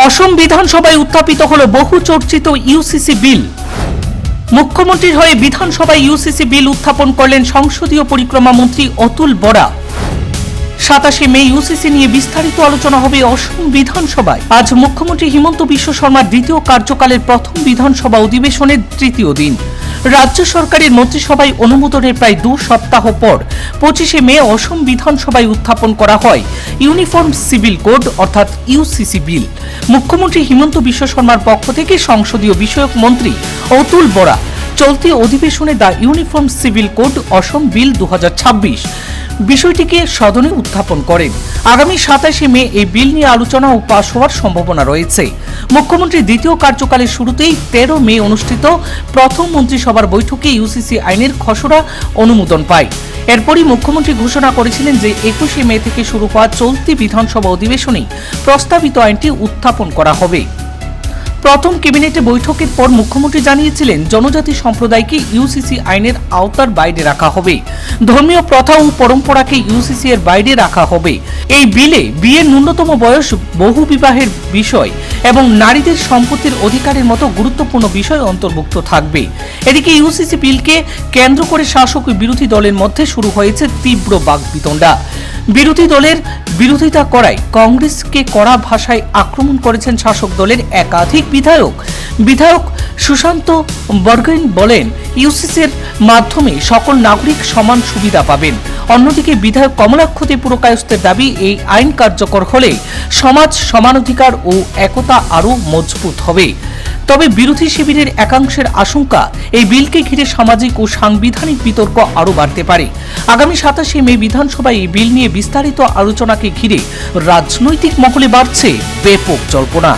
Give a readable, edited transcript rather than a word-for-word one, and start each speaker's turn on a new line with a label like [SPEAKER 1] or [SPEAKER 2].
[SPEAKER 1] অসম বিধানসভায় উত্থাপিত হল বহু চর্চিত ইউসিসি বিল। মুখ্যমন্ত্রীর হয়ে বিধানসভায় ইউসিসি বিল উত্থাপন করলেন সংসদীয় পরিক্রমা মন্ত্রী অতুল বরা। 27 মে ইউসিসি নিয়ে বিস্তারিত আলোচনা হবে অসম বিধানসভায়। আজ মুখ্যমন্ত্রী হিমন্ত বিশ্ব শর্মার দ্বিতীয় কার্যকালের প্রথম বিধানসভা অধিবেশনের তৃতীয় দিন। রাজ্য সরকারের মন্ত্রিসভায় অনুমোদনের প্রায় 2 সপ্তাহ পর 25 মে অসম বিধানসভায় উত্থাপন করা হয় ইউনিফর্ম সিভিল কোড অর্থাৎ ইউসিসি বিল। মুখ্যমন্ত্রী হিমন্ত বিশ্ব শর্মার পক্ষ থেকে সংসদীয় বিষয়ক মন্ত্রী অতুল বরা চলতি অধিবেশনে দ্য ইউনিফর্ম সিভিল কোড অসম বিল 2026 বিষয়টিকে সদনে উত্থাপন করেন। আগামী 27 মে এই বিল নিয়ে আলোচনা ও পাশ হওয়ার সম্ভাবনা রয়েছে। মুখ্যমন্ত্রীর দ্বিতীয় কার্যকালের শুরুতেই 13 মে অনুষ্ঠিত প্রথম মন্ত্রিসভার বৈঠকে ইউসিসি আইনের খসড়া অনুমোদন পায়। এরপরই মুখ্যমন্ত্রী ঘোষণা করেছিলেন যে 21 মে থেকে শুরু হওয়া চলতি বিধানসভা অধিবেশনেই প্রস্তাবিত আইনটি উত্থাপন করা হবে। প্রথম ক্যাবিনেটে বৈঠকের পর মুখ্যমন্ত্রী জানিয়েছিলেন জনজাতি সম্প্রদায়কে ইউসিসি আইনের আওতার বাইরে রাখা হবে, ধর্মীয় প্রথা ও পরম্পরাকে ইউসিসি এর বাইরে রাখা হবে। এই বিলে বিয়ের ন্যূনতম বয়স, বহু বিবাহের বিষয় এবং নারীদের সম্পত্তির অধিকারের মতো গুরুত্বপূর্ণ বিষয় অন্তর্ভুক্ত থাকবে। এদিকে ইউসিসি বিলকে কেন্দ্র করে শাসক ও বিরোধী দলের মধ্যে শুরু হয়েছে তীব্র বাকবিতণ্ডা। বিরোধী দলের বিরোধিতা করায় কংগ্রেসকে কড়া ভাষায় আক্রমণ করেছেন শাসক দলের একাধিক বিধায়ক সুশান্ত বরগোইন বলেন, ইউসিসির মাধ্যমে সকল নাগরিক সমান সুবিধা পাবেন। অন্যদিকে বিধায়ক কমলাক্ষতী পুরকায়স্থের দাবি, এই আইন কার্যকর হলে সমাজ সমানাধিকার ও একতা আরও মজবুত হবে। তবে বিরোধী শিবিরের একাংশের আশঙ্কা, এই বিলকে ঘিরে সামাজিক ও সাংবিধানিক বিতর্ক আরও বাড়তে পারে। আগামী 27 মে বিধানসভায় এই বিল নিয়ে বিস্তারিত আলোচনাকে ঘিরে রাজনৈতিক মহলে বাড়ছে ব্যাপক জল্পনা।